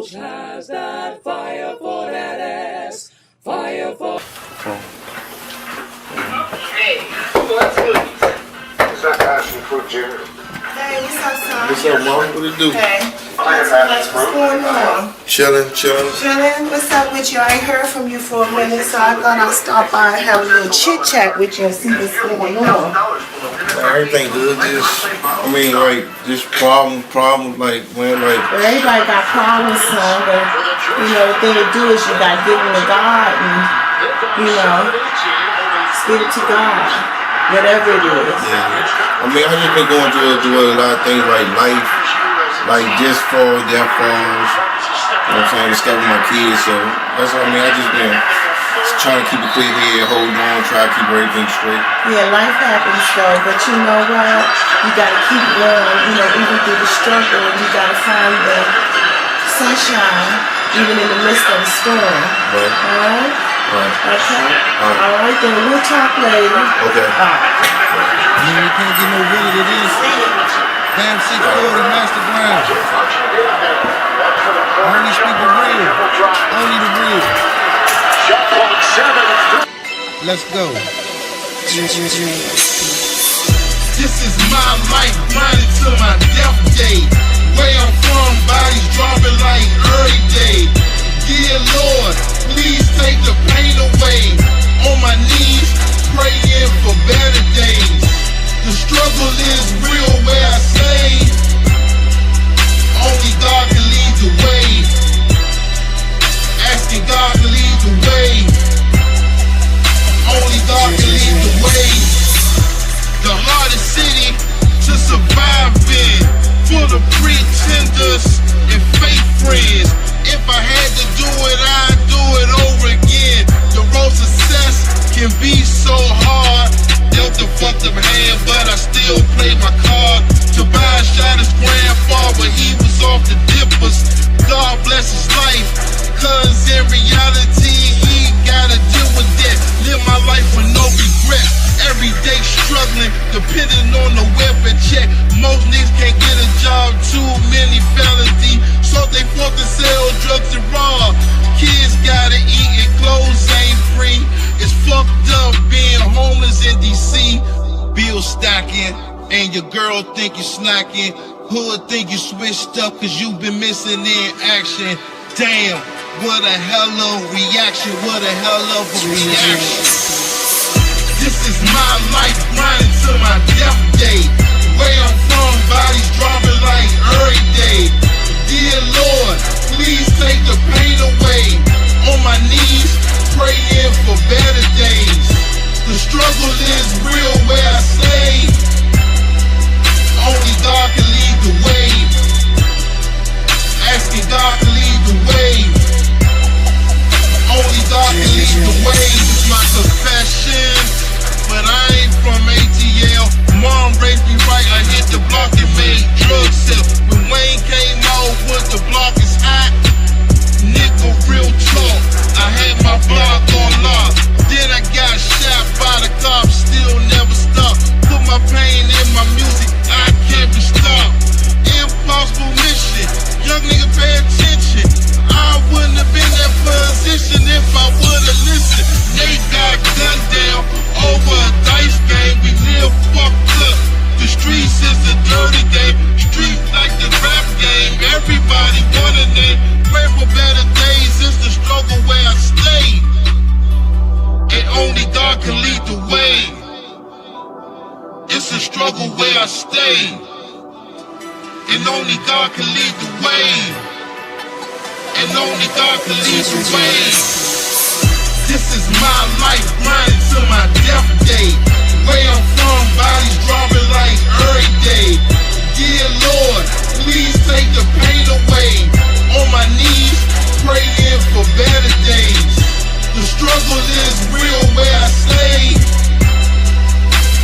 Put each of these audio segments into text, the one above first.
Ghost has that fire for that ass. Fire for... Hey, what's good? What's up, passion fruit, Jerry? Hey, what's up, son? What's up, Mom? What it do? Hey. What's going on? Chilling. Chilling? What's up with you? I ain't heard from you for a minute, so I thought I'd stop by and have a little chit-chat with you and see what's going on. Everything good. Just problems, like, man, like... Well, everybody got problems, son, but, the thing to do is you got to give them to God and, just give it to God, whatever it is. Yeah. I just been going through a lot of things, like life, like just falls, death falls, discovering my kids, so that's what I just been trying to keep a clear head, hold on, try to keep everything straight. Yeah, life happens though, but you know what? You gotta keep going, even through the struggle, you gotta find the sunshine, even in the midst of the storm. Right. Alright? Right. Okay? Alright, then we'll talk later. Okay. Alright. You can't get no rid of this. Damn 640 Master Brown. Only speak the real. Only the real. Let's go. This is my life, grinding to my death day. Where I'm from, bodies dropping like every day. Dear Lord, please take the pain away. On my knees, praying for better days. The struggle is real where I say only God can lead the way. Asking God to lead the way. Only God can lead the way. The hardest city to survive in, full of pretenders and fake friends. If I had to do it, I'd do it over again. The road to success can be so hard. Dealt the fucked up hand, but I still play my card. Tobias shot his grandfather, he was off the dippers. God bless his life, cause in reality he gotta deal with that. Live my life with no regret. Every day struggling, depending on the welfare check. Most niggas can't get a job, too many felonies, so they forced to sell drugs and rob. Kids gotta eat and clothes ain't free. It's fucked up being homeless in DC. Bills stacking, and your girl think you snacking. Hood think you switched up cause you been missing in action. Damn, what a hell of a reaction, what a hell of a reaction. This is my life, grinding to my death day. Where I'm from, bodies dropping like every day. Dear Lord, please take the pain away. On my knees, praying for better days. The struggle is real where I say only God can lead the way. Asking God to lead the way. Only God can lead the way. It's my confession, but I ain't from ATL. Mom raised me right, I hit the block and made drugs sell. When Wayne came out with the block is hot, nigga real talk, I had my block on lock. Then I got shot by the cops, still never stopped. Put my pain in my music, I can't be stopped. Impossible mission, young nigga pay attention. I wouldn't have been in that position if I would've listened. They got gunned down over a dice game, we live fucked up. The streets is a dirty game, streets like the rap game. Everybody want a name, pray for better days. It's the struggle where I stay, and only God can lead the way. It's a struggle where I stay, and only God can lead the way. And only God can lead the way. This is my life, grinding to my death day. Where I'm from, bodies dropping like every day. Dear Lord, please take the pain away. On my knees, praying for better days. The struggle is real where I say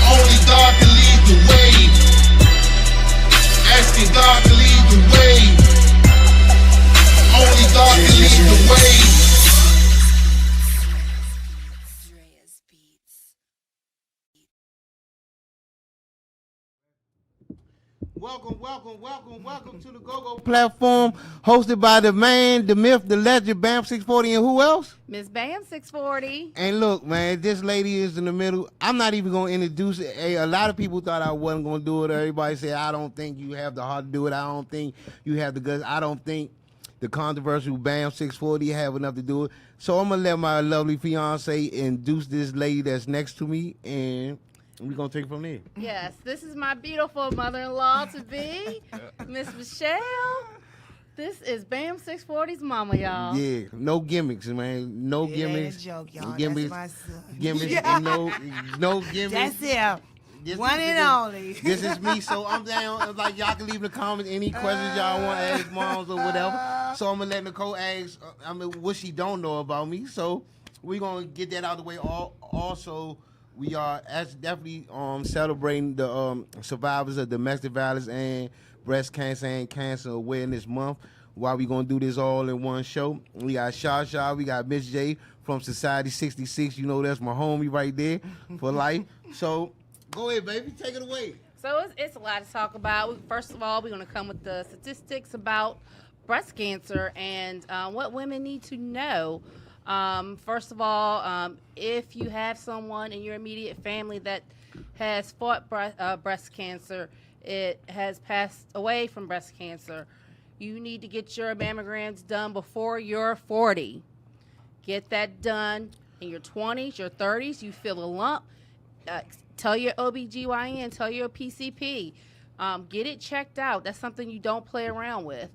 only God can lead the way. Asking God to lead the way. Only God can lead the way. Welcome to the Go-Go platform, hosted by the man, the myth, the legend, Bam 640, and who else? Miss Bam 640. And look, man, this lady is in the middle. I'm not even going to introduce it. Hey, a lot of people thought I wasn't going to do it. Everybody said, I don't think you have the heart to do it. I don't think you have the guts. I don't think the controversial Bam 640 have enough to do it. So I'm going to let my lovely fiance introduce this lady that's next to me, and we're going to take it from there. Yes, this is my beautiful mother-in-law to be, Miss Michelle. This is Bam 640's mama, y'all. Yeah, no gimmicks, man. No gimmicks. Ain't a joke, y'all. Gimmicks, That's my son. gimmicks, and no gimmicks. That's him. One and only. This is me, so I'm down. Like, y'all can leave in the comments any questions y'all want to ask moms or whatever. So I'm gonna let Nicole ask. What she don't know about me. So we're gonna get that out of the way. Also, we are definitely celebrating the survivors of domestic violence and breast cancer and cancer awareness month. Why we gonna do this all in one show? We got Shasha, we got Miss J from Society 66. You know that's my homie right there for life. So go ahead, baby, take it away. So it's a lot to talk about. First of all, we're going to come with the statistics about breast cancer and what women need to know. First of all, if you have someone in your immediate family that has fought breast cancer, it has passed away from breast cancer, you need to get your mammograms done before you're 40. Get that done in your 20s, your 30s. You feel a lump, tell your OBGYN, tell your PCP. Get it checked out. That's something you don't play around with.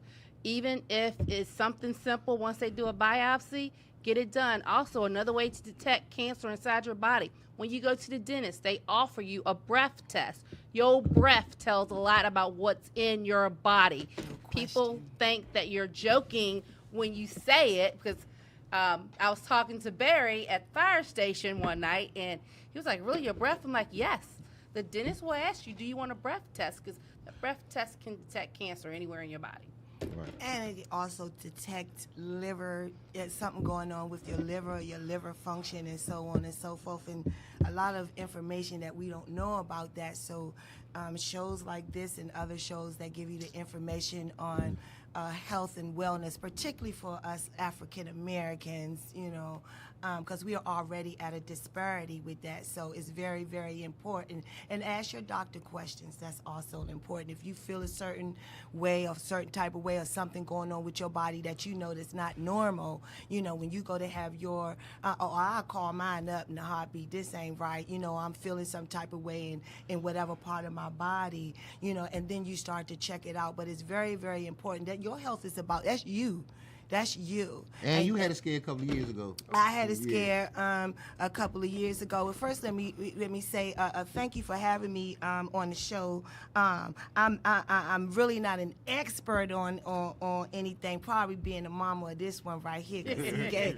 Even if it's something simple, once they do a biopsy, get it done. Also, another way to detect cancer inside your body, when you go to the dentist, they offer you a breath test. Your breath tells a lot about what's in your body. People think that you're joking when you say it, because I was talking to Barry at the fire station one night, and he was like, really, your breath? I'm like, yes. The dentist will ask you, do you want a breath test? Because a breath test can detect cancer anywhere in your body. Right. And it also detect liver, something going on with your liver function, and so on and so forth, and a lot of information that we don't know about that. So shows like this and other shows that give you the information on health and wellness, particularly for us African Americans, because we are already at a disparity with that. So it's very, very important. And ask your doctor questions. That's also important. If you feel a certain way, or certain type of way, or something going on with your body that you know that's not normal, when you go to have your, I call mine up in a heartbeat, this ain't right, I'm feeling some type of way in whatever part of my body, and then you start to check it out. But it's very, very important that your health is about, that's you. That's you. And you had a scare a couple of years ago. I had a scare a couple of years ago. But first, let me say thank you for having me on the show. I'm really not an expert on anything. Probably being a mama of this one right here, because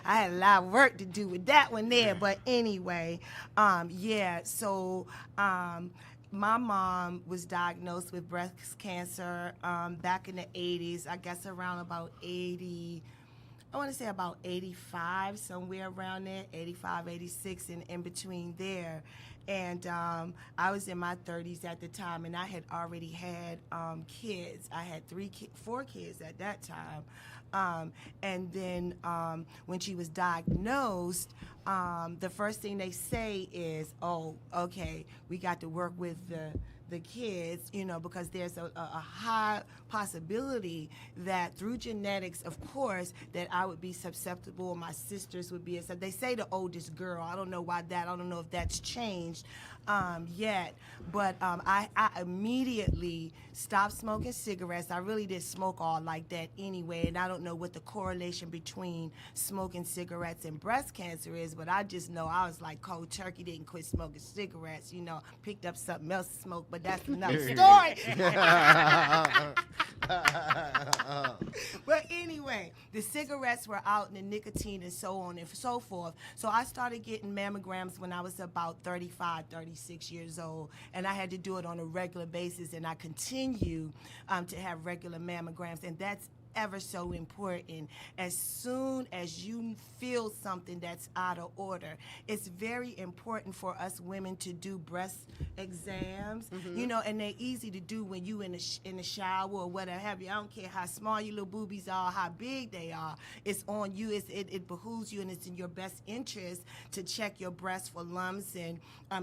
I had a lot of work to do with that one there. But anyway, yeah. So. My mom was diagnosed with breast cancer back in the 80s, I guess around about 80, I want to say about 85, somewhere around there, 85, 86, and in between there. And I was in my 30s at the time, and I had already had kids. I had 4 kids at that time. And then when she was diagnosed, the first thing they say is, oh, okay, we got to work with the kids, because there's a high possibility that through genetics, of course, that I would be susceptible, my sisters would be. They say the oldest girl. I don't know why that. I don't know if that's changed yet. But I immediately stopped smoking cigarettes. I really didn't smoke all like that anyway, and I don't know what the correlation between smoking cigarettes and breast cancer is, but I just know I was like cold turkey, didn't quit smoking cigarettes, picked up something else to smoke, but that's another story. But anyway, the cigarettes were out and the nicotine and so on and so forth. So I started getting mammograms when I was about 35, 36 years old, and I had to do it on a regular basis, and I continue to have regular mammograms, and that's ever so important. As soon as you feel something that's out of order, it's very important for us women to do breast exams, you know, and they're easy to do when you in the shower or whatever have you. I don't care how small your little boobies are, how big they are. It's on you. It behooves you, and it's in your best interest to check your breast for lumps and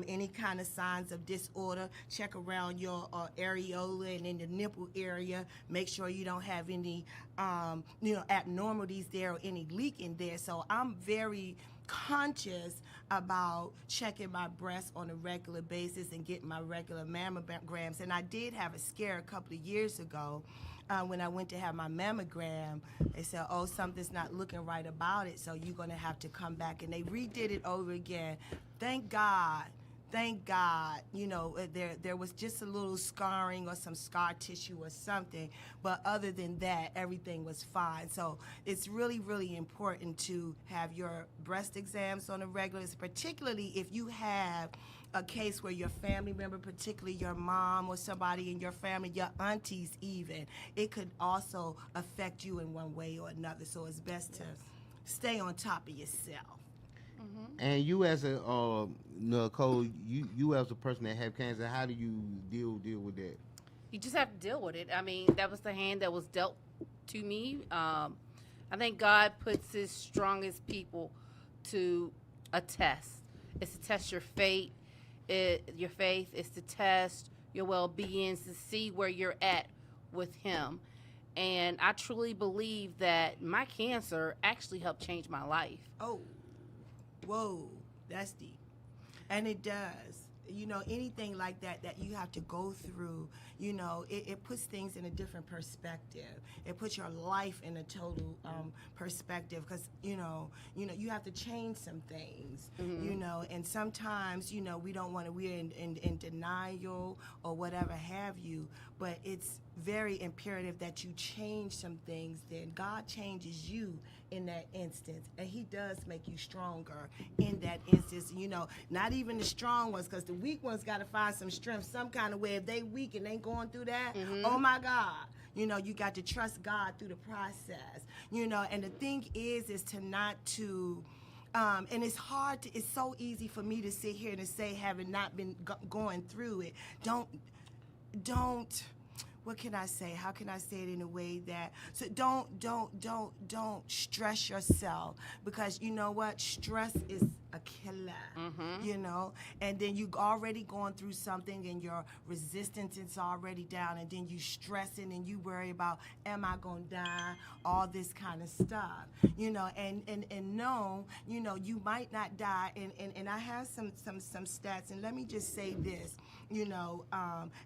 any kind of signs of disorder. Check around your areola and in the nipple area. Make sure you don't have any, abnormalities there or any leak in there. So I'm very conscious about checking my breasts on a regular basis and getting my regular mammograms. And I did have a scare a couple of years ago when I went to have my mammogram. They said, oh, something's not looking right about it, so you're going to have to come back. And they redid it over again. Thank God, you know, there was just a little scarring or some scar tissue or something, but other than that, everything was fine. So it's really, really important to have your breast exams on a regular, particularly if you have a case where your family member, particularly your mom or somebody in your family, your aunties even, it could also affect you in one way or another. So it's best to stay on top of yourself. And you as a Nicole, you as a person that have cancer, how do you deal with that? You just have to deal with it. I mean, that was the hand that was dealt to me. I think God puts his strongest people to a test. It's to test your faith. Your faith is to test your well-being, to see where you're at with him. And I truly believe that my cancer actually helped change my life. Oh, whoa, that's deep. And it does. You know, anything like that you have to go through, you know, it puts things in a different perspective. It puts your life in a total perspective, because, you know, you have to change some things, you know, and sometimes, you know, we don't want to, we're in denial or whatever have you, but it's very imperative that you change some things. Then God changes you in that instance, and he does make you stronger in that instance. You know, not even the strong ones, because the weak ones got to find some strength some kind of way. If they weak and they going through that, oh my God, you know, you got to trust God through the process, you know. And the thing is to not to and it's hard to, it's so easy for me to sit here and to say, having not been going through it, don't what can I say? How can I say it in a way that, so don't stress yourself, because you know what? Stress is a killer, you know? And then you already going through something and your resistance is already down, and then you stressing and you worry about, am I gonna die? All this kind of stuff, you know, and no, you know, you might not die. And I have some stats, and let me just say this, you know,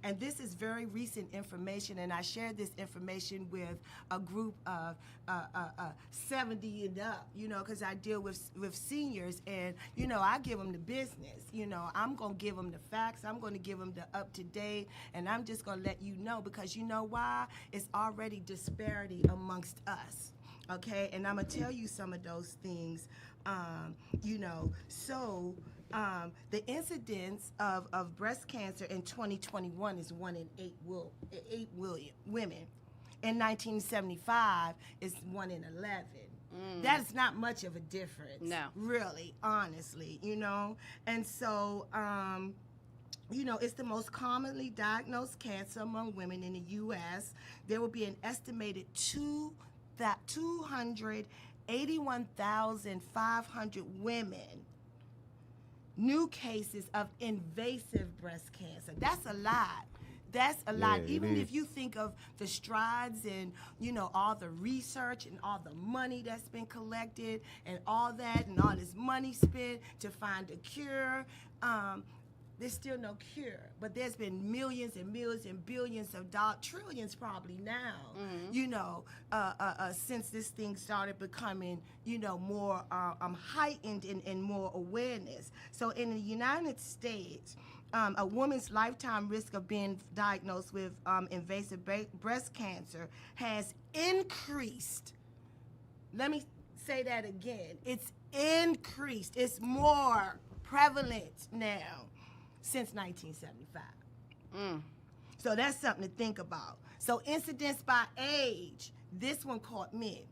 and this is very recent information, and I shared this information with a group of 70 and up, you know, because I deal with seniors, and, you know, I give them the business, you know, I'm going to give them the facts, I'm going to give them the up-to-date, and I'm just going to let you know, because you know why? It's already disparity amongst us, okay? And I'm going to tell you some of those things, you know, so... the incidence of breast cancer in 2021 is 1 in 8 women. In 1975, it's 1 in 11. That's not much of a difference. No. Really, honestly, you know? And so, you know, it's the most commonly diagnosed cancer among women in the U.S. There will be an estimated 281,500 women new cases of invasive breast cancer. That's a lot. That's a lot. Even if you think of the strides and, you know, all the research and all the money that's been collected and all that and all this money spent to find a cure, there's still no cure. But there's been millions and millions and billions of dollars, trillions probably now, you know, since this thing started becoming, you know, more heightened and more awareness. So in the United States, a woman's lifetime risk of being diagnosed with invasive breast cancer has increased. Let me say that again. It's increased. It's more prevalent now since 1975. So that's something to think about. So incidence by age This one caught me.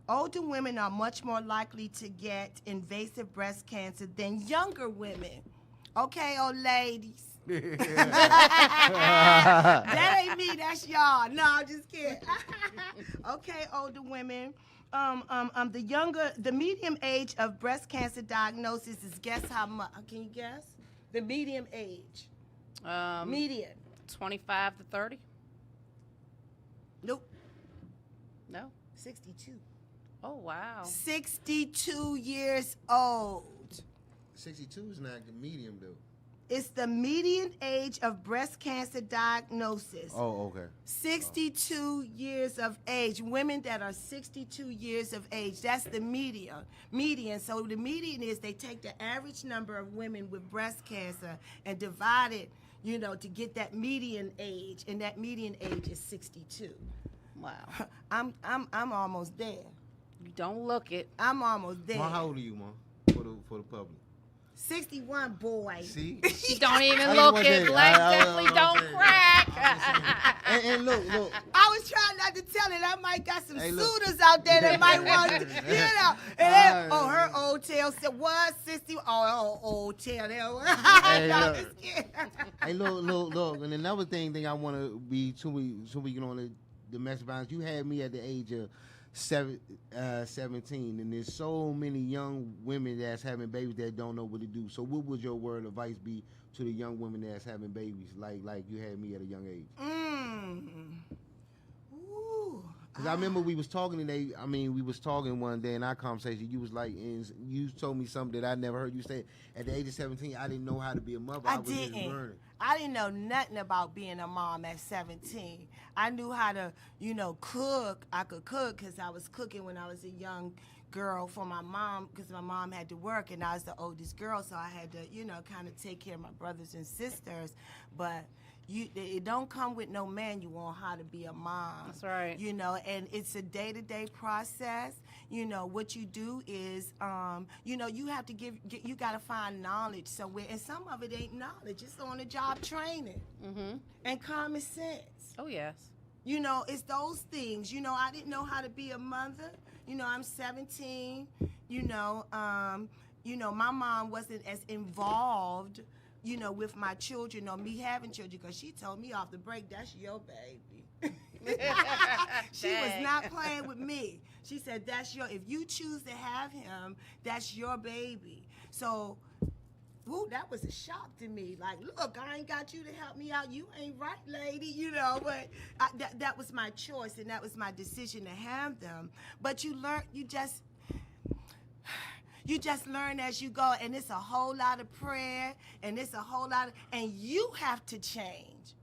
Older women are much more likely to get invasive breast cancer than younger women. Okay, old ladies. That ain't me, that's y'all. No, I'm just kidding. Okay, older women. The median age of breast cancer diagnosis is, guess how much? Can you guess? The median age. Median. 25 to 30? Nope. No. 62. Oh, wow. 62 years old. 62 is not the medium, though. It's the median age of breast cancer diagnosis. Oh, okay. 62 years of age. Women that are 62 years of age. That's the median. So the median is they take the average number of women with breast cancer and divide it, to get that median age. And that median age is 62. Wow. I'm almost there. You don't look it. I'm almost there. Mom, how old are you, Mom? For the public. 61, boy. See? She don't even I look just it. want Legs that. definitely don't crack. And look. I was trying not to tell it. I might got some Hey, look. suitors out there that might want to, And then, her old tail said, what, 60? Oh, old tail. Hey, No, look. just kidding. Hey, look. And another thing I want to be, till we get on the domestic violence, you had me at the age of 17, and there's so many young women that's having babies that don't know what to do. So what would your word of advice be to the young women that's having babies like you had me at a young age? Ooh. Because I remember we was talking today. I mean, we was talking one day in our conversation. You was like, and you told me something that I never heard you say. At the age of 17, I didn't know how to be a mother. I was just learning. I didn't know nothing about being a mom at 17. I knew how to, cook. I could cook because I was cooking when I was a young girl for my mom, because my mom had to work and I was the oldest girl, so I had to, kind of take care of my brothers and sisters. But it don't come with no manual on how to be a mom. That's right. And it's a day-to-day process. What you do is, you have to you got to find knowledge somewhere, and some of it ain't knowledge. It's on-the-job training and common sense. Oh, yes. It's those things. I didn't know how to be a mother. I'm 17. My mom wasn't as involved with my children or me having children, because she told me off the break, that's your baby. She was not playing with me. She said, if you choose to have him, that's your baby. So, that was a shock to me. Like, look, I ain't got you to help me out. You ain't right, lady, but that was my choice, and that was my decision to have them. But you just learn as you go, and it's a whole lot of prayer, and and you have to change.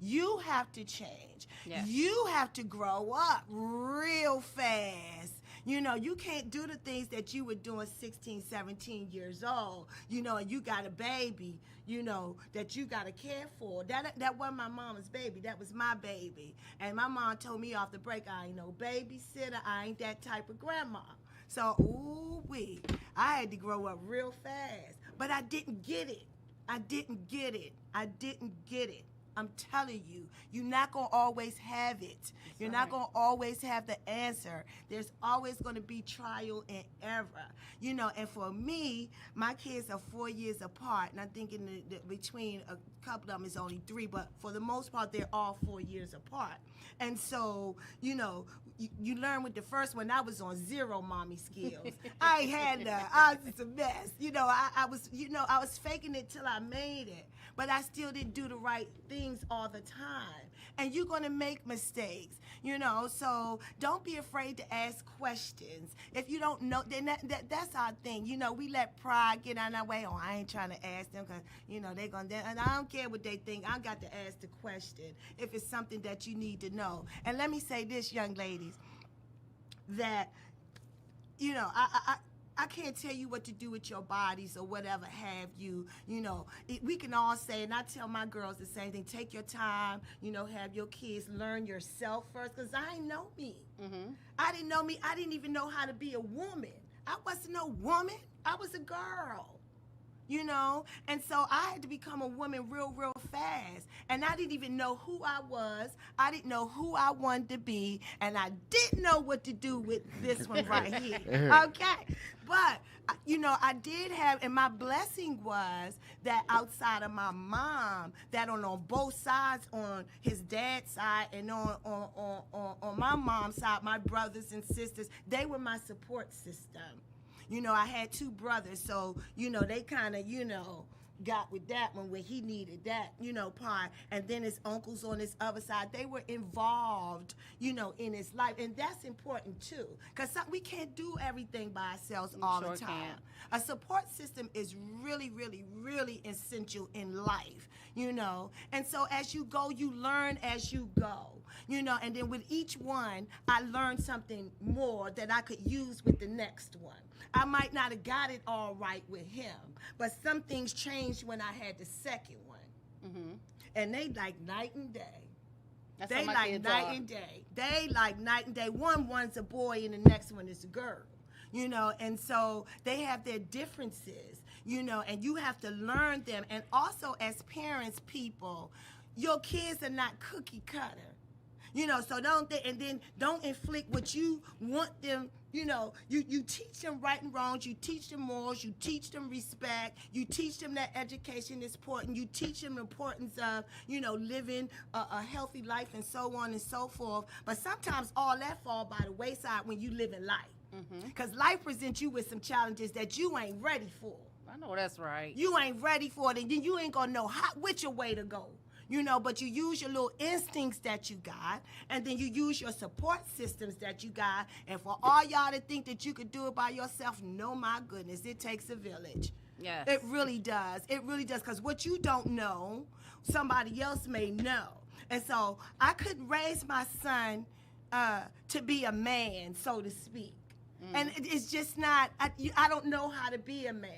You have to change. Yes. You have to grow up real fast. You can't do the things that you were doing 16, 17 years old, and you got a baby, that you got to care for. That wasn't my mama's baby. That was my baby. And my mom told me off the break, I ain't no babysitter. I ain't that type of grandma. So, I had to grow up real fast. But I didn't get it. I'm telling you, you're not going to always have it. You're not going to always have the answer. There's always going to be trial and error. And for me, my kids are 4 years apart, and I'm thinking that between a couple of them is only 3, but for the most part, they're all 4 years apart. And so, you learn with the first one, I was on 0 mommy skills. I ain't had none. I was just a mess. I was faking it till I made it. But I still didn't do the right things all the time. And you're going to make mistakes, so don't be afraid to ask questions. If you don't know, then that's our thing. We let pride get on our way. Oh, I ain't trying to ask them because, they're going to, and I don't care what they think. I got to ask the question if it's something that you need to know. And let me say this, young ladies, that, I can't tell you what to do with your bodies or whatever have you. We can all say, and I tell my girls the same thing, take your time, have your kids learn yourself first, because I ain't know me. I didn't know me. I didn't even know how to be a woman. I wasn't no woman. I was a girl. you know? And so I had to become a woman real, real fast. And I didn't even know who I was. I didn't know who I wanted to be. And I didn't know what to do with this one right here. Okay? But, you know, I did have, and my blessing was that outside of my mom, that on both sides, on his dad's side and on my mom's side, my brothers and sisters, they were my support system. You know, I had 2 brothers, so, you know, they kind of, you know, got with that one when he needed that, you know, part. And then his uncles on his other side, they were involved, you know, in his life. And that's important, too, because we can't do everything by ourselves all the time. Can't. A support system is really, really, really essential in life, you know. And so as you go, you learn as you go. You know, and then with each one, I learned something more that I could use with the next one. I might not have got it all right with him, but some things changed when I had the second one. Mm-hmm. And they like night and day. That's They how my like kids night are. and day. They like night and day. One's a boy and the next one is a girl. You know, and so they have their differences, you know, and you have to learn them. And also as parents, people, your kids are not cookie cutter. You know, so and then don't inflict what you want them, you know, you teach them right and wrongs, you teach them morals, you teach them respect, you teach them that education is important, you teach them the importance of, you know, living a healthy life and so on and so forth. But sometimes all that fall by the wayside when you live in life. Because life presents you with some challenges that you ain't ready for. I know that's right. You ain't ready for it, and then you ain't gonna know which way to go. You know, but you use your little instincts that you got, and then you use your support systems that you got. And for all y'all to think that you could do it by yourself, no, my goodness, it takes a village. Yes. It really does. It really does, because what you don't know, somebody else may know. And so I couldn't raise my son to be a man, so to speak. And it's just not, I don't know how to be a man.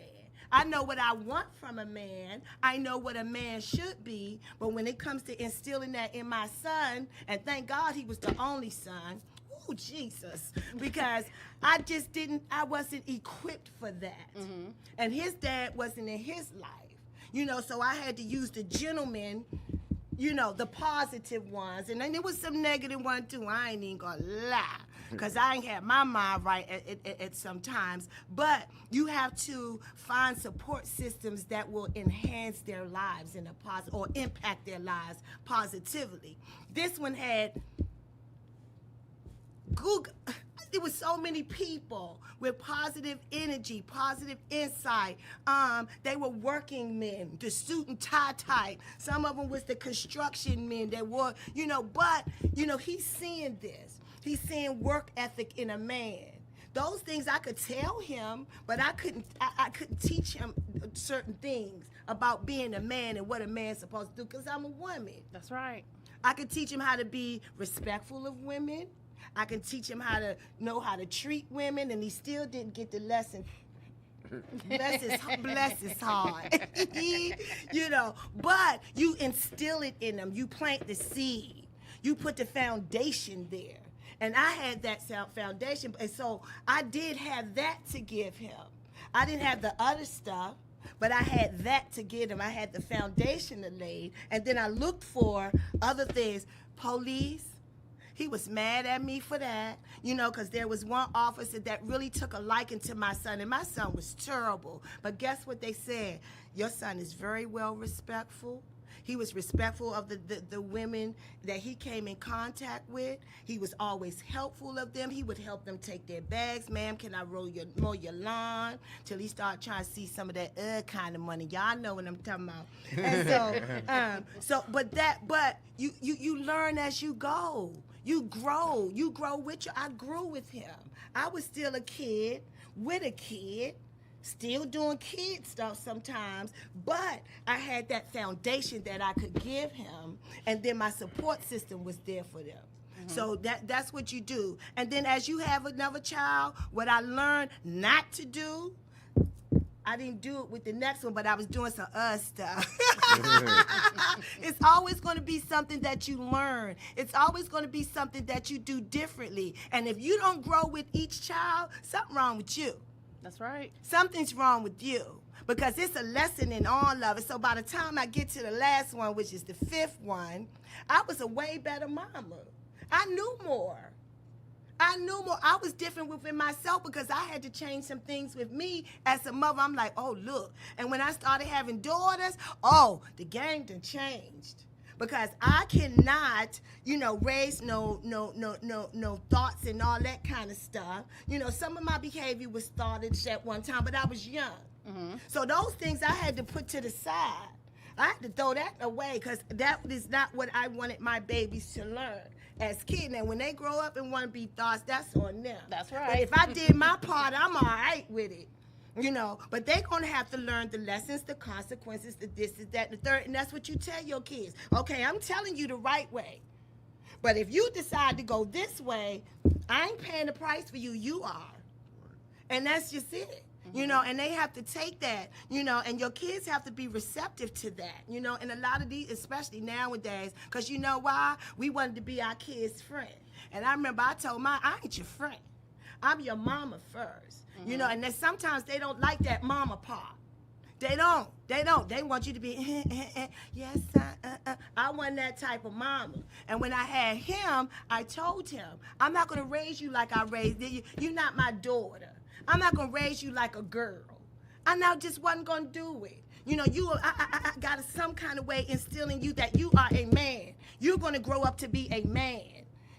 I know what I want from a man. I know what a man should be. But when it comes to instilling that in my son, and thank God he was the only son, oh, Jesus, because I wasn't equipped for that. And his dad wasn't in his life. You know, so I had to use the gentleman, you know, the positive ones. And then there was some negative ones too. I ain't even gonna lie, because I ain't had my mind right at some times. But you have to find support systems that will enhance their lives in a positive, or impact their lives positively. This one had Google. There was so many people with positive energy, positive insight. They were working men, the suit and tie type. Some of them was the construction men that were, you know, but, you know, he's seeing this. He's seeing work ethic in a man. Those things I could tell him, but I couldn't teach him certain things about being a man and what a man's supposed to do, because I'm a woman. That's right. I could teach him how to be respectful of women. I can teach him how to know how to treat women, and he still didn't get the lesson. Bless his heart. You know, but you instill it in him. You plant the seed. You put the foundation there. And I had that foundation, and so I did have that to give him. I didn't have the other stuff, but I had that to give him. I had the foundation to lay, and then I looked for other things. Police. He was mad at me for that, you know, because there was one officer that really took a liking to my son, and my son was terrible. But guess what they said? Your son is very well respectful. He was respectful of the women that he came in contact with. He was always helpful of them. He would help them take their bags. Ma'am, can I mow your lawn? Till he started trying to see some of that kind of money. Y'all know what I'm talking about. And but you learn as you go. You grow with I grew with him. I was still a kid with a kid. Still doing kid stuff sometimes, but I had that foundation that I could give him, and then my support system was there for them. So that's what you do. And then as you have another child, what I learned not to do, I didn't do it with the next one, but I was doing some stuff. It's always going to be something that you learn. It's always going to be something that you do differently. And if you don't grow with each child, something wrong with you. That's right. Something's wrong with you. because it's a lesson in all of it. So by the time I get to the last one, which is the 5th one, I was a way better mama. I knew more. I was different within myself because I had to change some things with me as a mother. I'm like, oh, look. And when I started having daughters, oh, the game done changed. Because I cannot, raise no thoughts and all that kind of stuff. Some of my behavior was started at one time, but I was young. Mm-hmm. So those things I had to put to the side. I had to throw that away because that is not what I wanted my babies to learn as kids. And when they grow up and want to be thoughts, that's on them. That's right. But if I did my part, I'm all right with it. But they're going to have to learn the lessons, the consequences, the this, the that, the third, and that's what you tell your kids. Okay, I'm telling you the right way. But if you decide to go this way, I ain't paying the price for you, you are. And that's just it. And they have to take that, and your kids have to be receptive to that, and a lot of these, especially nowadays, because you know why? We wanted to be our kids' friend. And I remember I told mine, I ain't your friend. I'm your mama first. And then sometimes they don't like that mama part. They don't. They want you to be, yes, I want that type of mama. And when I had him, I told him, I'm not going to raise you like I raised you. You're not my daughter. I'm not going to raise you like a girl. I now just wasn't going to do it. I got some kind of way instilling you that you are a man. You're going to grow up to be a man.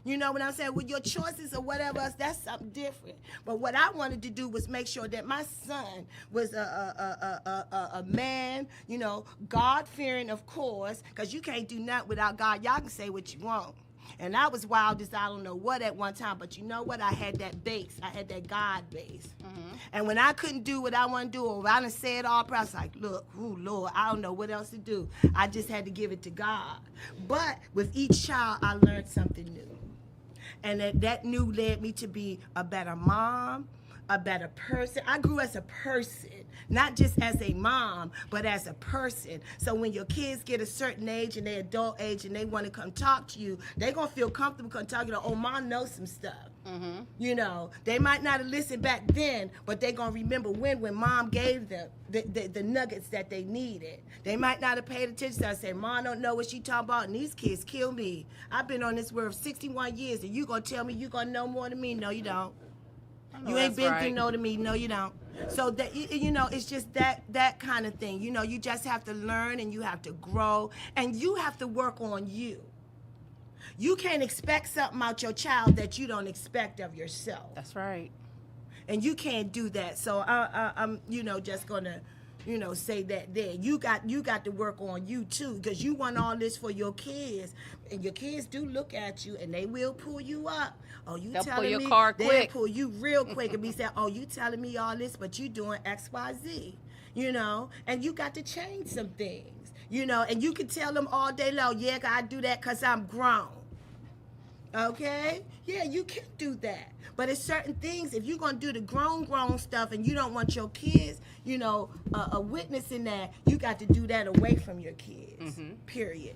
You know what I'm saying? With your choices or whatever else, that's something different. But what I wanted to do was make sure that my son was a man, God-fearing, of course, because you can't do nothing without God. Y'all can say what you want. And I was wild as I don't know what at one time, but you know what? I had that base. I had that God base. Mm-hmm. And when I couldn't do what I want to do, or I done said all, I was like, look, ooh, Lord, I don't know what else to do. I just had to give it to God. But with each child, I learned something new. And that new led me to be a better mom, a better person. I grew as a person, not just as a mom, but as a person. So when your kids get a certain age and they adult age and they want to come talk to you, they're going to feel comfortable come talking to, oh, mom knows some stuff. Mm-hmm. They might not have listened back then, but they're going to remember when mom gave them the nuggets that they needed. They might not have paid attention. So I said, mom don't know what she talking about, and these kids kill me. I've been on this world 61 years, and you going to tell me you going to know more than me? No, you don't. You ain't been through no to me. No, you don't. So that it's just that kind of thing. You just have to learn and you have to grow and you have to work on you. You can't expect something out your child that you don't expect of yourself. That's right. And you can't do that. So I'm just gonna say that there. You got to work on you too, because you want all this for your kids, and your kids do look at you, and they will pull you up. Oh, you They'll telling pull your me? car They'll quick. pull you real quick and be saying, "Oh, you telling me all this, but you doing X, Y, Z." And you got to change some things. And you can tell them all day long, "Yeah, I do that because I'm grown." Okay? Yeah, you can do that. But it's certain things, if you're going to do the grown stuff and you don't want your kids, witnessing that, you got to do that away from your kids. Mm-hmm. Period.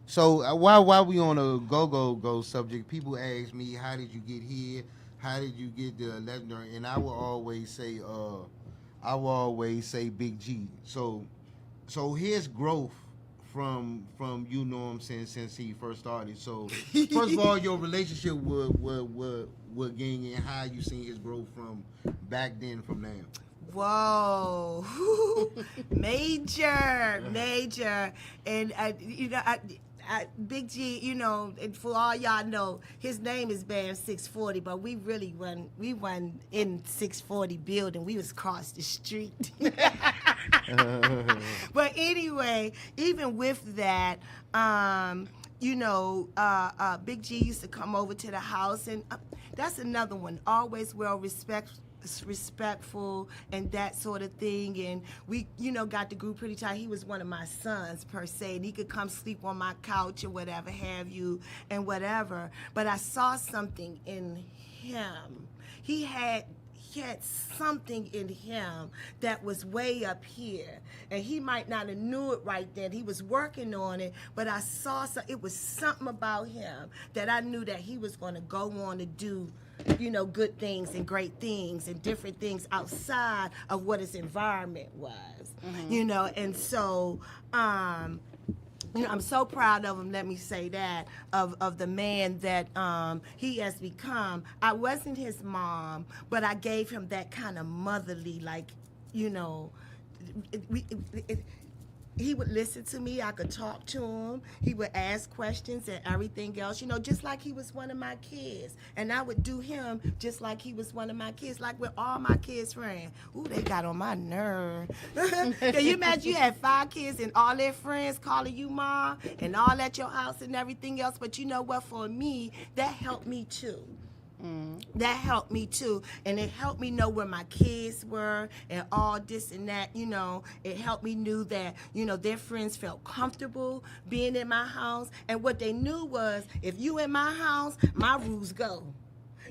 So while we on a go subject, people ask me, how did you get here? How did you get the legendary? And I will always say Big G. So his growth from you know what I'm saying, since he first started. So first of all, your relationship with Gang and how you seen his growth from back then from now. Whoa, major, and Big G, and for all y'all know, his name is Bam 640, but we really won in 640 building. We was across the street. But anyway, even with that, Big G used to come over to the house, and that's another one. Always respectful and that sort of thing, and we got the group pretty tight. He was one of my sons per se, and he could come sleep on my couch or whatever have you and whatever. But I saw something in him. He had something in him that was way up here, and he might not have knew it right then. He was working on it, but I saw it was something about him that I knew that he was going to go on to do, good things and great things and different things outside of what his environment was, and so, I'm so proud of him, let me say that, of the man that he has become. I wasn't his mom, but I gave him that kind of motherly, he would listen to me. I could talk to him. He would ask questions and everything else, just like he was one of my kids. And I would do him just like he was one of my kids, like with all my kids' friends. Ooh, they got on my nerve. Can you imagine you had 5 kids and all their friends calling you mom and all at your house and everything else? But you know what? For me, that helped me too. That helped me too, and it helped me know where my kids were and all this and that. It helped me knew that their friends felt comfortable being in my house, and what they knew was, if you in my house, my rules go.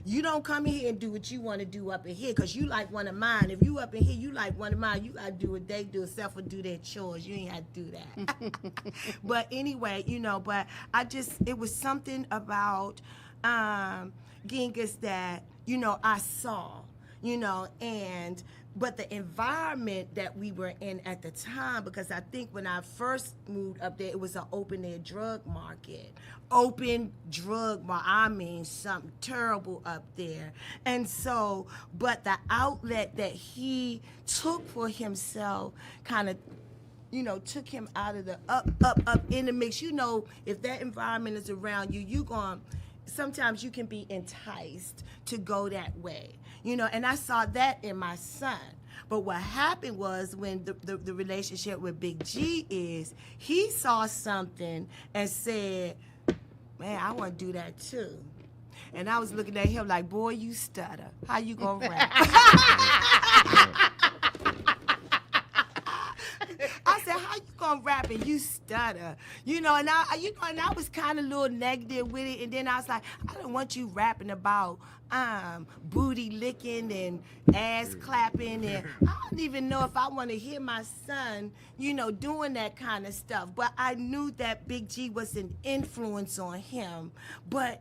You don't come in here and do what you want to do up in here, because you like one of mine. If you up in here, you like one of mine. You got to do what they do, except for do their chores. You ain't had to do that. But anyway, but it was something about Genghis that, I saw, but the environment that we were in at the time, because I think when I first moved up there, it was an open-air drug market. I mean, something terrible up there. And so, but the outlet that he took for himself kind of, took him out of the up in the mix. If that environment is around you, sometimes you can be enticed to go that way, and I saw that in my son. But what happened was, when the relationship with Big G is, he saw something and said, man, I want to do that too. And I was looking at him like, boy, you stutter. How you gonna rap? I said, how you gonna rap and you stutter? And I was kind of a little negative with it, and then I was like, I don't want you rapping about booty licking and ass clapping, and I don't even know if I want to hear my son, doing that kind of stuff. But I knew that Big G was an influence on him, but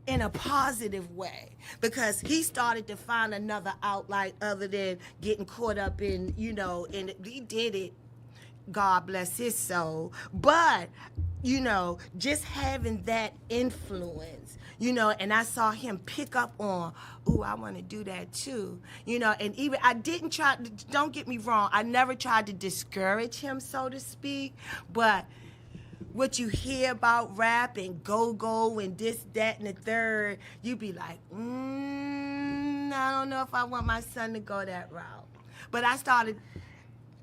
in a positive way, because he started to find another outlet other than getting caught up in, and he did it, God bless his soul, but, just having that influence, and I saw him pick up on, ooh, I want to do that too, and even, I didn't try, don't get me wrong, I never tried to discourage him, so to speak, but what you hear about rap and go-go and this, that, and the third, you be like, I don't know if I want my son to go that route. But I started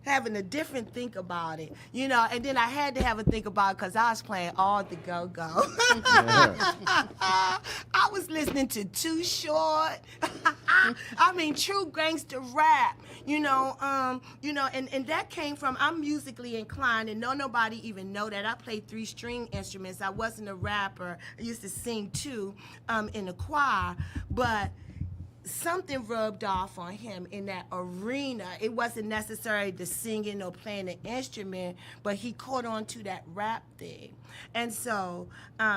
having a different think about it, and then I had to have a think about it because I was playing all the go-go. I was listening to Too Short. I mean, true gangster rap, and that came from, I'm musically inclined, and nobody even know that. I played 3-string instruments. I wasn't a rapper. I used to sing too, in the choir, but something rubbed off on him in that arena. It wasn't necessarily the singing or playing the instrument, but he caught on to that rap thing. And so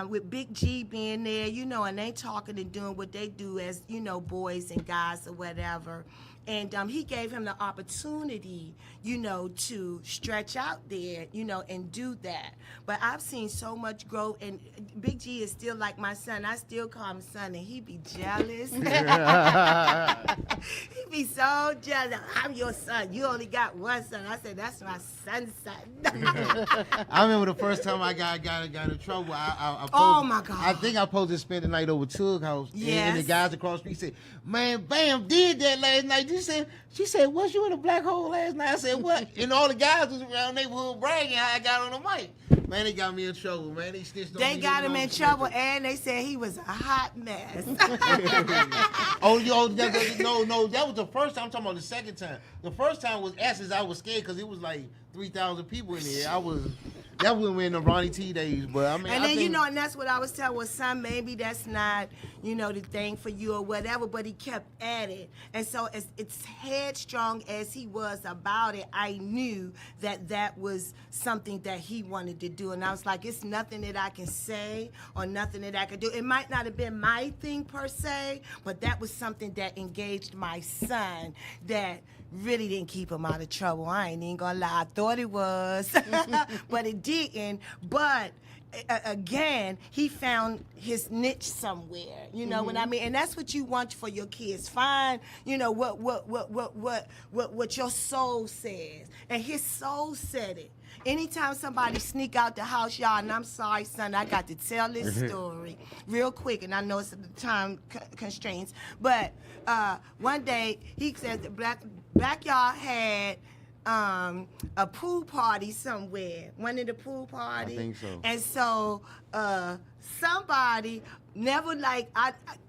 with Big G being there, and they talking and doing what they do as, boys and guys or whatever. And he gave him the opportunity, to stretch out there, and do that. But I've seen so much growth, and Big G is still like my son. I still call him son, and he be jealous. He be so jealous. I'm your son. You only got one son. I said, that's my son's son. I remember the first time I got in trouble. I posed, oh my God! I think I supposed to spend the night over Tug House. Yes. And the guys across the street said, "Man, Bam did that last night." She said, "Was you in a black hole last night?" I said, "What?" And all the guys was around the neighborhood bragging how I got on the mic. Man, they got me in trouble, man. They snitched on me. They got him in trouble, and they said he was a hot mess. No, that was the first time. I'm talking about the second time. The first time was Essence. I was scared because it was like 3,000 people in there. That when we're in the Ronnie T days, but I mean, And I then, think, you know, and that's what I was telling, well, son, maybe that's not, you know, the thing for you or whatever, but he kept at it. And so as it's headstrong as he was about it, I knew that that was something that he wanted to do. And I was like, it's nothing that I can say or nothing that I could do. It might not have been my thing per se, but that was something that engaged my son that really didn't keep him out of trouble. I ain't even gonna lie. I thought it was, but it didn't. But again, he found his niche somewhere. You know what I mean? And that's what you want for your kids. Find, you know, what your soul says. And his soul said it. Anytime somebody sneak out the house, y'all, and I'm sorry, son, I got to tell this story real quick, and I know it's the time constraints, but one day he said the backyard had a pool party somewhere, one of the pool parties. I think so. And so somebody never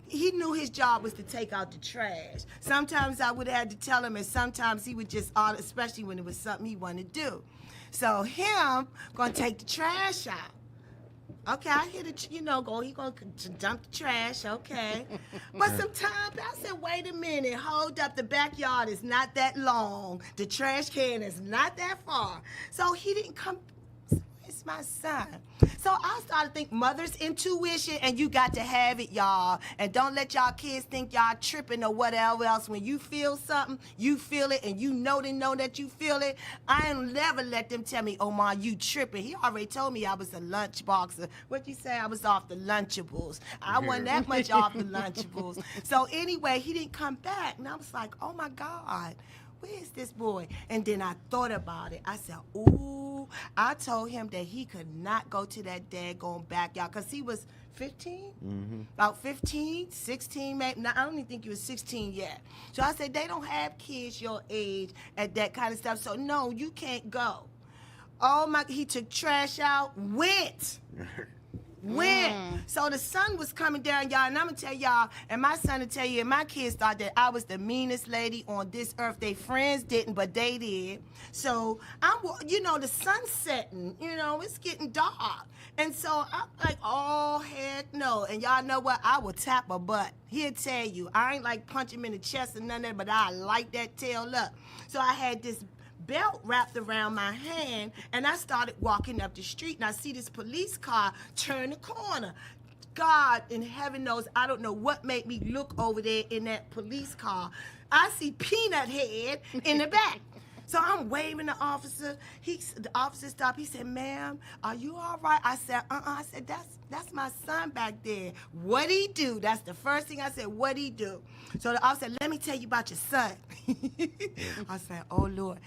he knew his job was to take out the trash. Sometimes I would have had to tell him, and sometimes he would just, especially when it was something he wanted to do. So him gonna take the trash out. Okay, I hear the, he gonna dump the trash, okay. But sometimes I said, wait a minute, hold up, the backyard is not that long. The trash can is not that far. So he didn't come, it's my son. So I started to think mother's intuition, and you got to have it, y'all. And don't let y'all kids think y'all tripping or whatever else. When you feel something, you feel it, and you know they know that you feel it. I ain't never let them tell me, oh, Ma, you tripping. He already told me I was a lunchboxer. What'd you say? I was off the Lunchables. I wasn't that much off the Lunchables. So anyway, he didn't come back. And I was like, oh, my God. Where is this boy? And then I thought about it. I said, ooh, I told him that he could not go to that daggone backyard because he was 15, about 15, 16, maybe. No, I don't even think he was 16 yet. So I said, they don't have kids your age at that kind of stuff. So no, you can't go. Oh my, he took trash out, went. So the sun was coming down, y'all, and I'm gonna tell y'all, and my son will tell you, and my kids thought that I was the meanest lady on this earth. They friends didn't, but they did. So the sun's setting, it's getting dark. And so I'm like, oh, heck no. And y'all know what? I will tap a butt. He'll tell you. I ain't like punch him in the chest or none of that, but I light that tail up. So I had this belt wrapped around my hand, and I started walking up the street, and I see this police car turn the corner. God in heaven knows, I don't know what made me look over there in that police car. I see Peanut Head in the back. So I'm waving the officer. The officer stopped. He said, ma'am, are you all right? I said, I said, that's my son back there. What'd he do? That's the first thing I said, what'd he do? So the officer said, let me tell you about your son. I said, oh, Lord.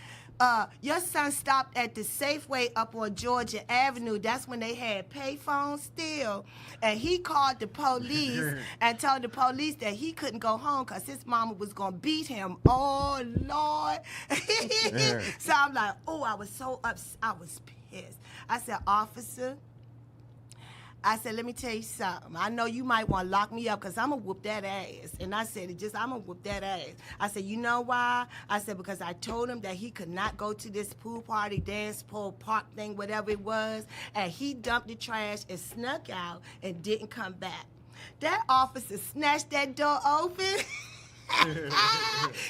Your son stopped at the Safeway up on Georgia Avenue. That's when they had payphones still. And he called the police and told the police that he couldn't go home because his mama was going to beat him. Oh, Lord. So I'm like, oh, I was so upset. I was pissed. I said, officer, I said, let me tell you something. I know you might want to lock me up because I'm going to whoop that ass. And I said, I'm going to whoop that ass. I said, you know why? I said, because I told him that he could not go to this pool party, dance, pool, park thing, whatever it was. And he dumped the trash and snuck out and didn't come back. That officer snatched that door open.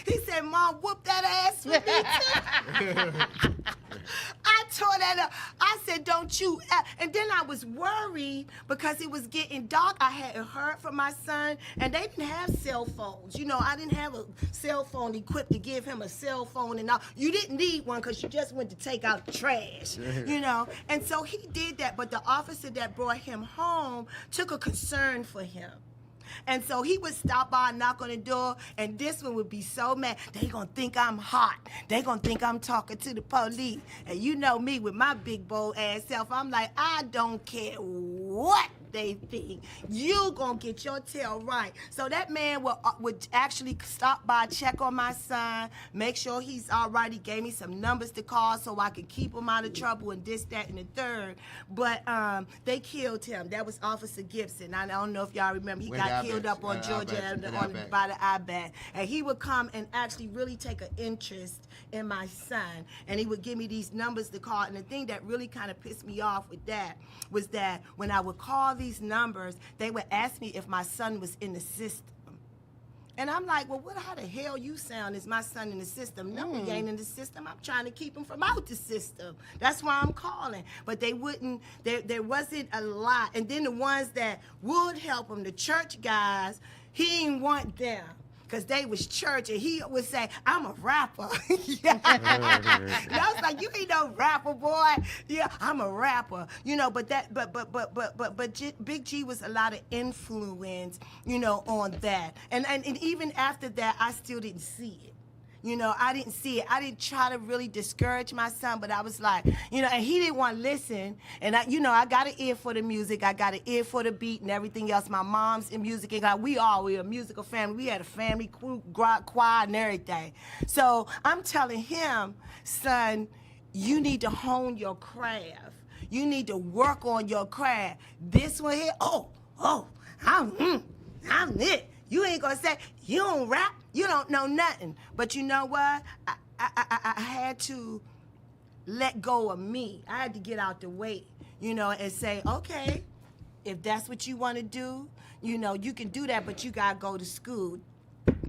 He said, Mom, whoop that ass for me too. I tore that up. I said, don't you. And then I was worried because it was getting dark. I hadn't heard from my son, and they didn't have cell phones. I didn't have a cell phone equipped to give him a cell phone and all. You didn't need one because you just went to take out the trash, And so he did that, but the officer that brought him home took a concern for him. And so he would stop by and knock on the door, and this one would be so mad. They gonna think I'm hot. They gonna think I'm talking to the police. And you know me with my big bold ass self, I'm like, I don't care what they think. You gonna get your tail right. So that man would actually stop by, check on my son, make sure he's all right. He gave me some numbers to call so I could keep him out of trouble and this, that, and the third. But they killed him. That was Officer Gibson. I don't know if y'all remember. He got killed up on Georgia by the IBAC. And he would come and actually really take an interest in my son, and he would give me these numbers to call. And the thing that really kind of pissed me off with that was that when I would call these numbers, they would ask me if my son was in the system. And I'm like, well, how the hell you sound is my son in the system? No, he ain't in the system. I'm trying to keep him from out the system. That's why I'm calling. But they wouldn't, there wasn't a lot. And then the ones that would help him, the church guys, he didn't want them. Because they was church, and he would say, I'm a rapper. And I was like, you ain't no rapper, boy. Yeah, I'm a rapper. You know, but Big G was a lot of influence, you know, on that. And even after that, I still didn't see it. You know, I didn't see it. I didn't try to really discourage my son, but I was like, you know, and he didn't want to listen. And, I got an ear for the music. I got an ear for the beat and everything else. My mom's in music. And we're a musical family. We had a family choir and everything. So I'm telling him, son, you need to hone your craft. You need to work on your craft. This one here, I'm it. You ain't gonna say, you don't rap, you don't know nothing. But you know what? I had to let go of me. I had to get out the way, you know, and say, okay, if that's what you want to do, you know, you can do that, but you gotta go to school.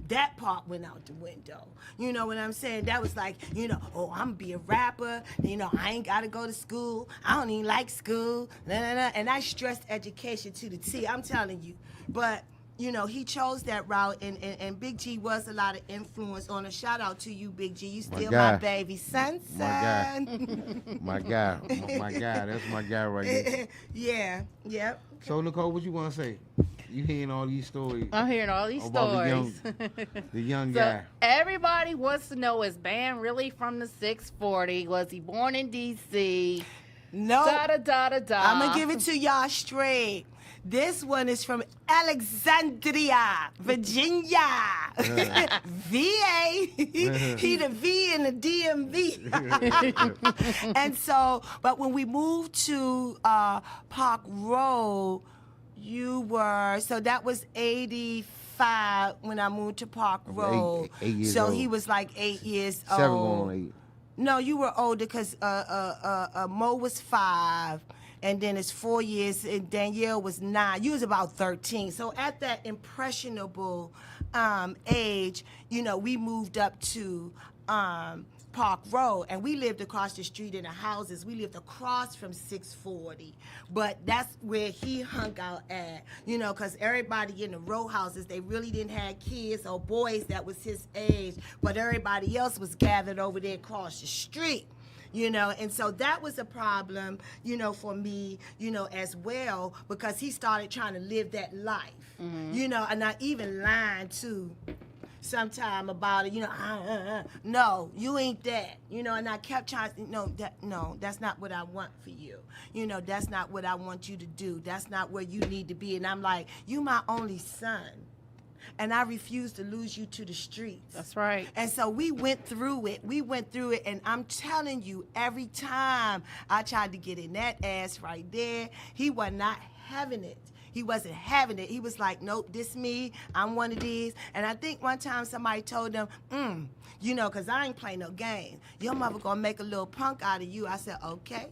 That part went out the window. You know what I'm saying? That was like, you know, I'm gonna be a rapper. You know, I ain't gotta go to school. I don't even like school. And I stressed education to the T. I'm telling you. But you know, he chose that route, and Big G was a lot of influence on a shout out to you, Big G. You still my baby son. My guy. That's my guy right there. Yeah, yep. So, Nicole, what you want to say? You hearing all these stories? I'm hearing all these stories. The young so guy. Everybody wants to know, is Bam really from the 640? Was he born in D.C.? No. I'm going to give it to y'all straight. This one is from Alexandria, Virginia. VA. He the V in the DMV. And so, but when we moved to Park Road, so that was 85 when I moved to Park Road. 8 years so old. He was like 8 years 7 old. going on 8. No, you were older because Mo was 5. And then it's 4 years, and Danielle was 9. You was about 13. So at that impressionable age, you know, we moved up to Park Road, and we lived across the street in the houses. We lived across from 640, but that's where he hung out at, you know, because everybody in the row houses, they really didn't have kids or boys that was his age, but everybody else was gathered over there across the street. You know, and so that was a problem, you know, for me, you know, as well, because he started trying to live that life, you know, and I even lied too sometime about it, you know, no, you ain't that, you know, and I kept trying, no, that's not what I want for you. You know, that's not what I want you to do. That's not where you need to be. And I'm like, you my only son. And I refuse to lose you to the streets. That's right. And so we went through it. And I'm telling you, every time I tried to get in that ass right there, he was not having it. He wasn't having it. He was like, nope, this me. I'm one of these. And I think one time somebody told him, you know, because I ain't playing no game. Your mother going to make a little punk out of you. I said, okay.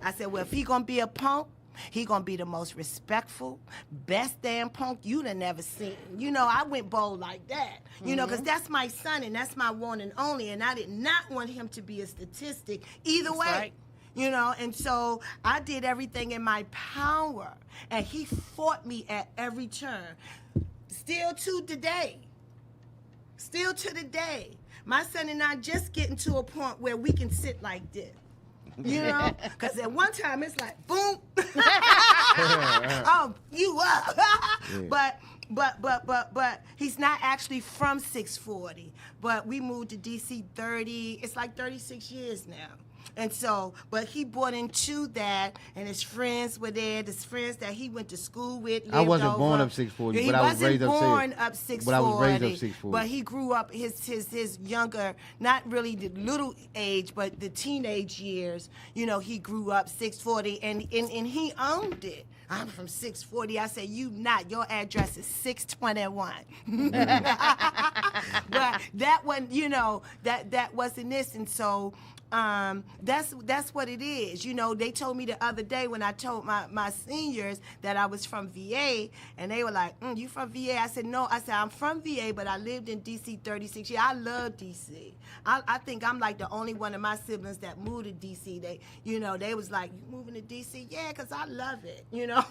I said, well, if he going to be a punk, he gonna be the most respectful, best damn punk you done never seen. You know, I went bold like that. You know, because that's my son and that's my one and only, and I did not want him to be a statistic either way. Right. You know, and so I did everything in my power, and he fought me at every turn. Still to the day. My son and I just getting to a point where we can sit like this. You know, because at one time it's like, boom, you up. But he's not actually from 640. But we moved to DC 30. It's like 36 years now. And so, but he bought into that, and his friends were there. His friends that he went to school with. I wasn't over. born up 640, He but I was wasn't raised up born 640. up 640. But I was raised up 640. But he grew up his younger, not really the little age, but the teenage years. You know, he grew up 640, and he owned it. I'm from 640. I said, you not. Your address is 621. But that one, you know, that wasn't this, and so. That's what it is. You know, they told me the other day when I told my seniors that I was from VA, and they were like, you from VA? I said, no. I said, I'm from VA, but I lived in D.C. 36 years. I love D.C. I think I'm like the only one of my siblings that moved to D.C. They was like, you moving to D.C.? Yeah, because I love it. You know,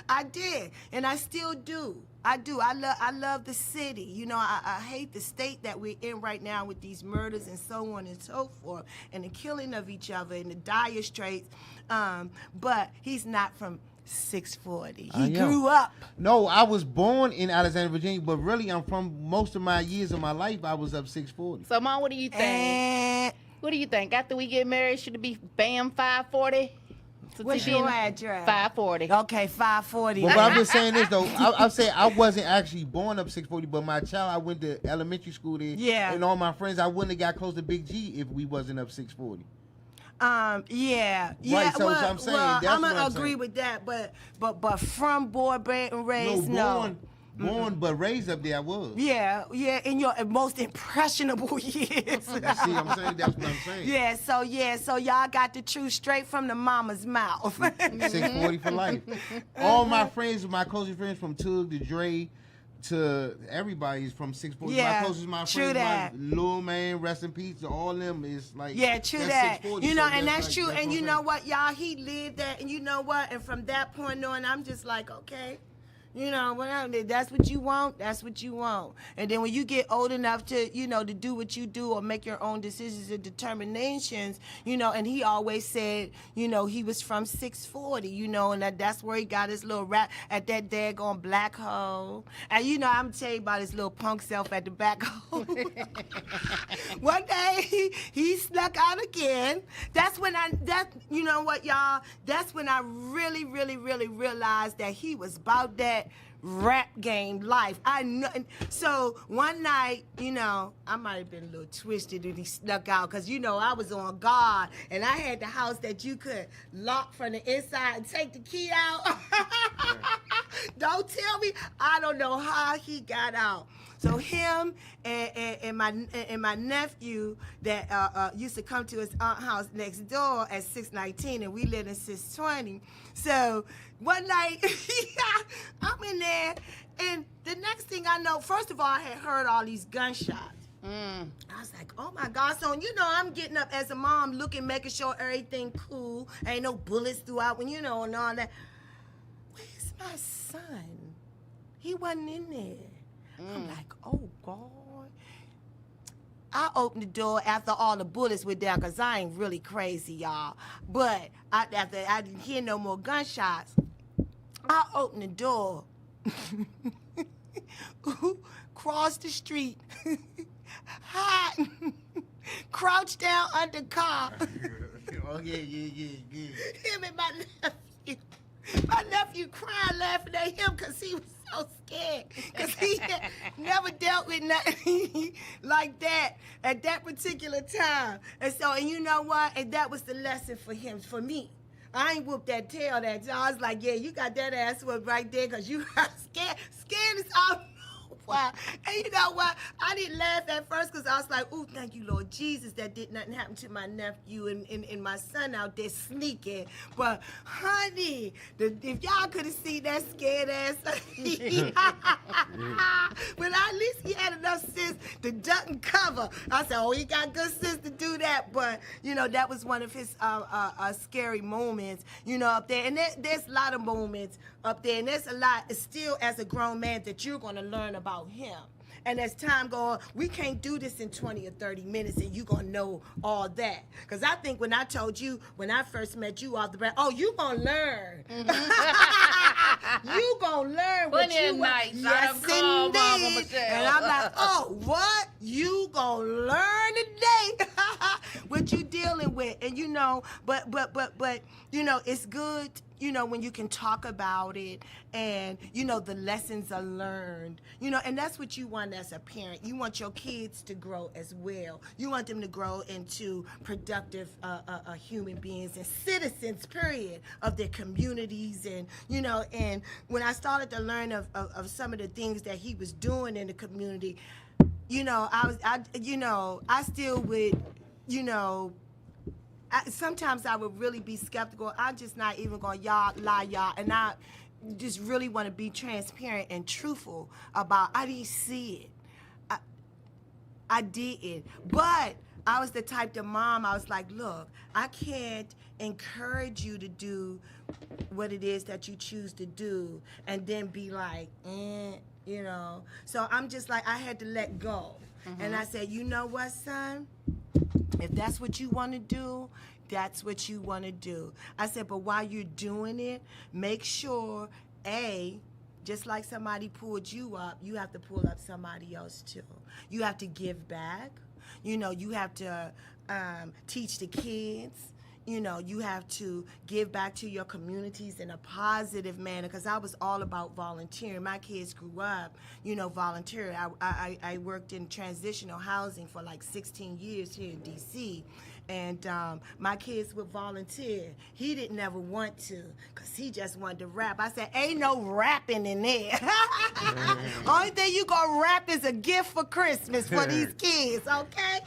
I did, and I still do. I do. I love the city. You know, I hate the state that we're in right now with these murders and so on and so forth, and the killing of each other and the dire straits. But he's not from 640. He grew up. No, I was born in Alexandria, Virginia, but really I'm from most of my years of my life, I was up 640. So, Mom, what do you think? What do you think? After we get married, should it be bam 540? What's your address? 540. Okay, 540. But I'm just saying this, though. I'm saying I wasn't actually born up 640, but my child, I went to elementary school there. Yeah. And all my friends, I wouldn't have got close to Big G if we wasn't up 640. Yeah. Right, so I'm saying, that's I'm what gonna I'm agree saying. with that, but from born, bred, and raised, no. Born, but raised up there, I was. Yeah, in your most impressionable years. See what I'm saying? That's what I'm saying. So y'all got the truth straight from the mama's mouth. 640 for life. All my friends, my closest friends from Tug to Dre to everybody is from 640. Yeah, my closest, my true friends, that. my Lil Man, rest in peace, all of them is like, yeah, true that's that. 640, You know, so and that's like, true. that's And what you I'm know saying. what, y'all, he lived that, and you know what, and from that point on, I'm just like, okay. You know, that's what you want, that's what you want. And then when you get old enough to, you know, to do what you do or make your own decisions and determinations, you know, and he always said, you know, he was from 640, you know, and that's where he got his little rap at that daggone black hole. And, you know, I'm telling you about his little punk self at the back hole. One day, he snuck out again. That's when you know what, y'all, that's when I really, really, really realized that he was about that rap game life. I know. So one night, you know, I might have been a little twisted and he snuck out because, you know, I was on guard and I had the house that you could lock from the inside and take the key out. Don't tell me. I don't know how he got out. So him and my nephew that used to come to his aunt's house next door at 619, and we lived in 620. So one night, I'm in there, and the next thing I know, first of all, I had heard all these gunshots. I was like, oh my God. So, you know, I'm getting up as a mom, looking, making sure everything cool. Ain't no bullets throughout, when you know, and all that. Where's my son? He wasn't in there. I'm like, oh, God. I opened the door after all the bullets were down, because I ain't really crazy, y'all. But after I didn't hear no more gunshots, I opened the door, crossed the street, hide, crouched down under car. Oh, yeah. Him and my nephew. My nephew crying, laughing at him because he was so scared. Because he had never dealt with nothing like that at that particular time. And so, and you know what? And that was the lesson for him, for me. I ain't whooped that tail that time. I was like, yeah, you got that ass whooped right there because you got scared. Scared is all. Why? And you know what? I didn't laugh at first because I was like, ooh, thank you, Lord Jesus, that did nothing happen to my nephew and my son out there sneaking. But, honey, if y'all could have seen that scared ass, but at least he had enough sense to duck and cover. I said, oh, he got good sense to do that. But, you know, that was one of his scary moments, you know, up there. And there's a lot of moments up there, and there's a lot still as a grown man that you're going to learn about him. And as time goes on, we can't do this in 20 or 30 minutes and you're going to know all that. Because I think when I told you, when I first met you off the bat, oh, you going to learn. You going to learn what Plenty you of nights. Yes, indeed. And I'm like, oh, what? You going to learn today what you dealing with, and but it's good, when you can talk about it, and the lessons are learned, and that's what you want as a parent. You want your kids to grow as well. You want them to grow into productive human beings and citizens, period, of their communities. And and when I started to learn of some of the things that he was doing in the community, I still would, sometimes I would really be skeptical. I'm just not even going to lie, and I just really want to be transparent and truthful about, I didn't see it. I didn't. But I was the type of mom, I was like, look, I can't encourage you to do what it is that you choose to do and then be like, So I'm just like, I had to let go. And I said, you know what, son? If that's what you want to do, that's what you want to do. I said, but while you're doing it, make sure, just like somebody pulled you up, you have to pull up somebody else too. You have to give back. You have to teach the kids. You have to give back to your communities in a positive manner, because I was all about volunteering. My kids grew up, volunteering. I worked in transitional housing for like 16 years here in D.C., and my kids would volunteer. He didn't ever want to, because he just wanted to rap. I said, ain't no rapping in there. Only thing you gonna rap is a gift for Christmas for these kids, okay?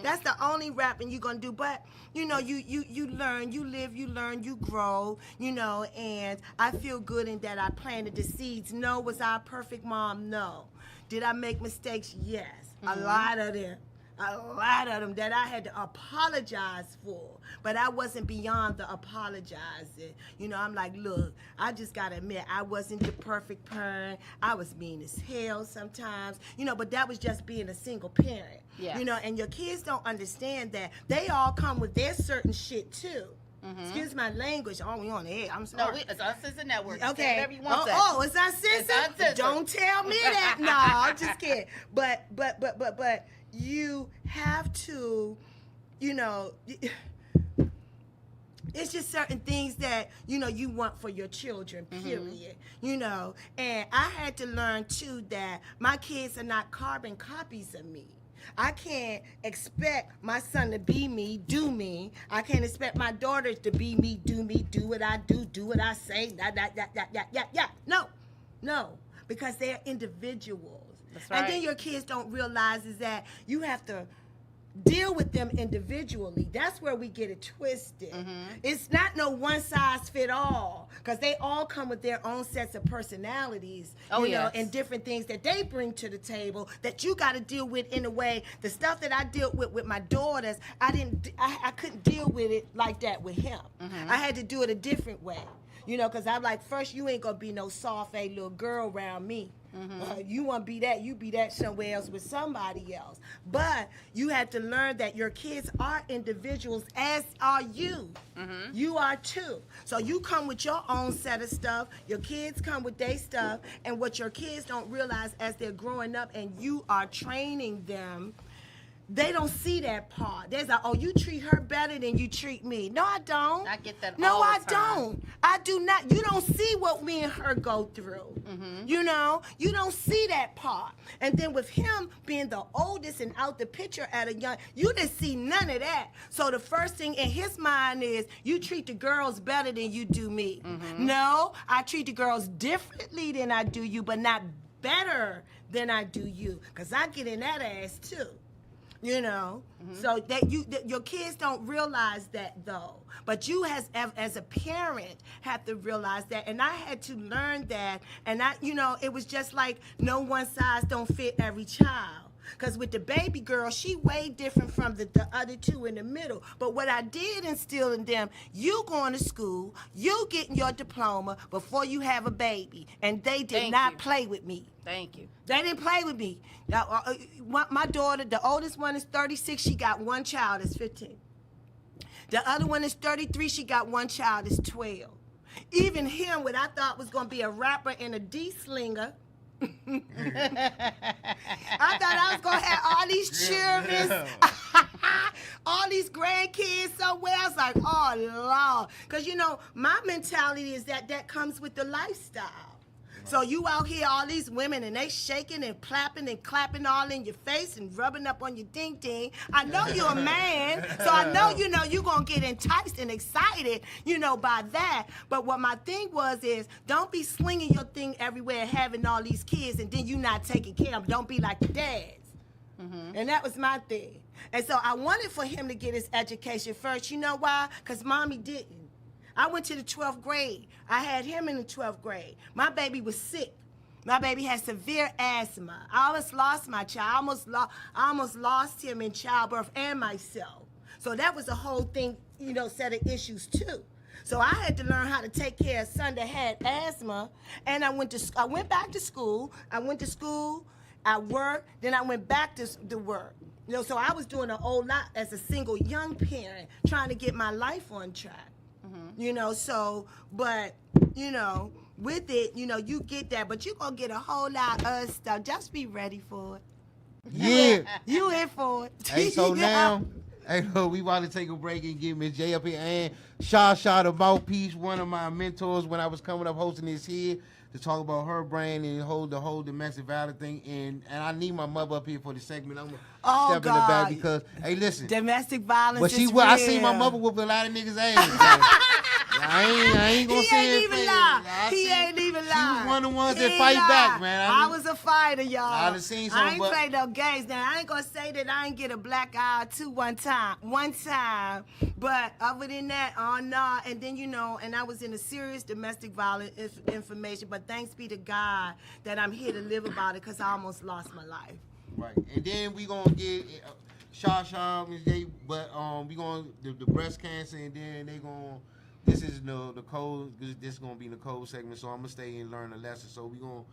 That's the only rapping you gonna do. But you learn, you live, you learn, you grow, and I feel good in that I planted the seeds. No, was I a perfect mom? No. Did I make mistakes? Yes. A lot of them that I had to apologize for, but I wasn't beyond the apologizing. I'm like, look, I just gotta admit, I wasn't the perfect parent. I was mean as hell sometimes, but that was just being a single parent. Yeah. And your kids don't understand that they all come with their certain shit too. Excuse my language. Oh, we on the air. I'm sorry. No, it's Uncensored Network. Okay. Say whatever you want to say. It's uncensored? It's uncensored. Don't tell me that. No, I'm just kidding. But you have to, it's just certain things that, you want for your children, period. And I had to learn, too, that my kids are not carbon copies of me. I can't expect my son to be me, do me. I can't expect my daughters to be me, do what I do what I say, No, because they're individuals. That's right. And then your kids don't realize is that you have to deal with them individually. That's where we get it twisted. It's not no one size fit all, because they all come with their own sets of personalities, and different things that they bring to the table that you got to deal with in a way. The stuff that I dealt with my daughters, I couldn't deal with it like that with him. I had to do it a different way. Because I'm like, first, you ain't going to be no soft, little girl around me. You want to be that, you be that somewhere else with somebody else. But you have to learn that your kids are individuals, as are you. You are too. So you come with your own set of stuff. Your kids come with their stuff. And what your kids don't realize as they're growing up and you are training them, they don't see that part. There's like, oh, you treat her better than you treat me. No, I don't. I get that no, all the I time. don't. I do not. You don't see what me and her go through. You don't see that part. And then with him being the oldest and out the picture at a young, you didn't see none of that. So the first thing in his mind is, you treat the girls better than you do me. No, I treat the girls differently than I do you, but not better than I do you. Because I get in that ass too. So that your kids don't realize that though, but you as a parent have to realize that. And I had to learn that, and it was just like no one size don't fit every child. Because with the baby girl, she way different from the other two in the middle. But what I did instill in them, you going to school, you getting your diploma before you have a baby. And they did not play with me. Thank you. They didn't play with me. Now, my daughter, the oldest one is 36. She got one child, is 15. The other one is 33. She got one child, is 12. Even him, what I thought was going to be a rapper and a D-slinger, I thought I was going to have all these children, all all these grandkids so well. I was like, oh, Lord. Because, you know, my mentality is that comes with the lifestyle. So you out here, all these women, and they shaking and clapping all in your face and rubbing up on your ding-ding. I know you're a man, so I know, you know, you're going to get enticed and excited, you know, by that. But what my thing is don't be slinging your thing everywhere and having all these kids, and then you not taking care of them. Don't be like your dads. Mm-hmm. And that was my thing. And so I wanted for him to get his education first. You know why? Because Mommy didn't. I went to the 12th grade. I had him in the 12th grade. My baby was sick. My baby had severe asthma. I almost lost my child. I almost lost him in childbirth and myself. So that was a whole thing, you know, set of issues too. So I had to learn how to take care of son that had asthma. And I went back to school. I went to school, I worked, then I went back to work. You know, so I was doing a whole lot as a single young parent, trying to get my life on track. You know, so, but, you know, with it, you know, you get that, but you're going to get a whole lot of stuff. Just be ready for it. Yeah. You in for it. Hey, so now, hey, we want to take a break and get Miss J up here. And Sha the mouthpiece, one of my mentors when I was coming up hosting this here to talk about her brand and hold the whole domestic violence thing. And I need my mother up here for the segment. I'm going to step in the back because, hey, listen. Domestic violence but is real. I seen my mother whoop a lot of niggas' ass. I ain't gonna say it. He ain't even lie. She was one of the ones that fight back, man. I was a fighter, y'all. I done seen some. I ain't play no games. Now I ain't gonna say that I ain't get a black eye too one time, but other than that, oh no. And then, you know, and I was in a serious domestic violence information. But thanks be to God that I'm here to live about it, because I almost lost my life. Right, and then we gonna get Sha, Ms. J, but we gonna the breast cancer, and then they gonna. This is the code. This is gonna be the code segment, so I'm gonna stay and learn a lesson. So we gonna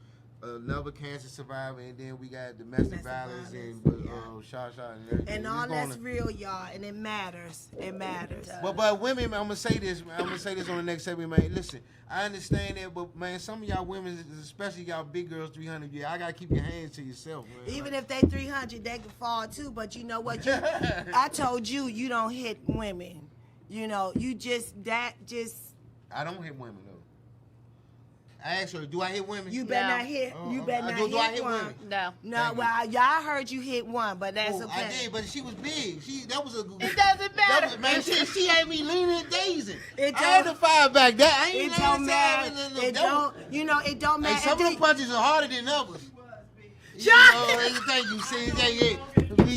another cancer survivor, and then we got domestic violence and Sha and everything. And all that's real, y'all, and it matters. It matters. But women, I'm gonna say this. I'm gonna say this on the next segment, man. Listen, I understand that, but man, some of y'all women, especially y'all big girls, 300, yeah, I gotta keep your hands to yourself, man. Even if they 300, they can fall too. But you know what? I told you, you don't hit women. You know, I don't hit women though. I asked her, do I hit women? You better not hit. You better not do I hit hit one. women? No. Well, y'all heard you hit one, but that's okay. I did, but she was big. That was a. It doesn't matter. Man, she had me leaning and dazing. I had to fire back. That I ain't. It don't matter. It don't. You know, it don't matter. Hey, some of them punches are harder than others. Thank you. See,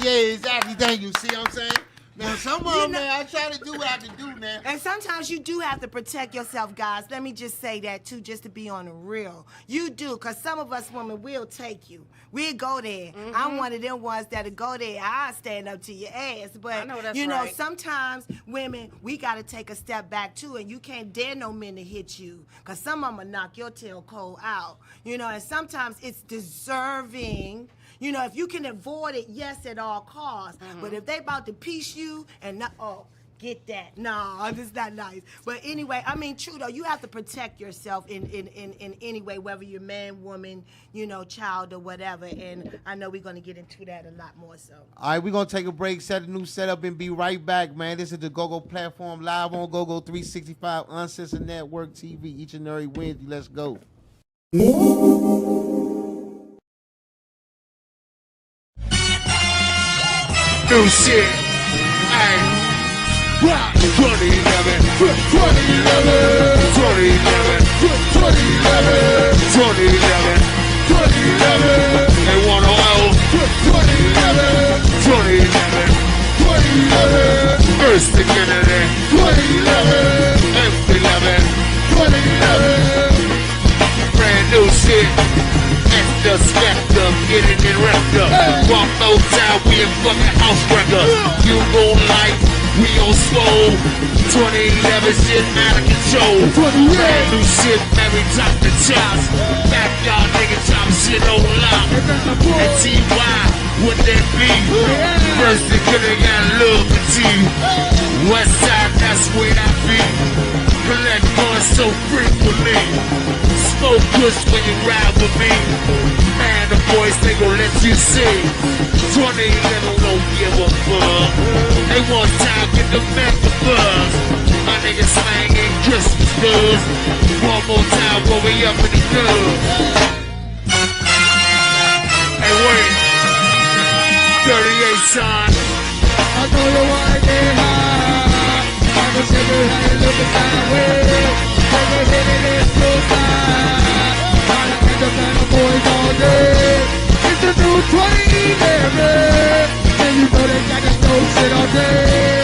yeah, exactly. Thank you. See what I'm saying? Now, some of them, man, I try to do what I can do, man. And sometimes you do have to protect yourself, guys. Let me just say that, too, just to be on the real. You do, because some of us women will take you. We'll go there. Mm-hmm. I'm one of them ones that'll go there. I'll stand up to your ass. But, you know, sometimes women, we got to take a step back, too, and you can't dare no men to hit you, because some of them will knock your tail cold out. You know, and sometimes it's deserving. You know, if you can avoid it, yes, at all costs. Mm-hmm. But if they about to piece you and not, get that. No, it's not nice. But anyway, I mean, true though, you have to protect yourself in any way, whether you're man, woman, you know, child or whatever. And I know we're gonna get into that a lot more so. All right, we're gonna take a break, set a new setup, and be right back, man. This is the GoGo platform live on GoGo 365 Uncensored Network TV each and every Wednesday. Let's go. New shit. Ay. 2011, 2011, 2011. They want to owe 2011. First beginning, 2011. EP11. Brand new shit. The spectrum, get it and wrapped up. Walk no time, we a fucking house wrecker. You gon' like, we on swole. 2011 shit out of control. Brand new shit, man, we drop the chops. Backyard nigga drop shit on lock. And TY, what that be? First they could've got love for T. West side, that's where I be. Collect funds so frequently. Smoke push when you ride with me. Man, the boys, they gon' let you see. 2011 don't give a fuck. They want time. the master buzz. My niggas slanging Christmas buzz. One more time while we up in the club. Hey, wait. 38 son. I know you wanna get high. I can see you how you looking sideways. Take a hit and it's suicide. Trying to end up like the boys all day. It's the new 20 era. And you know they got this dope shit all day.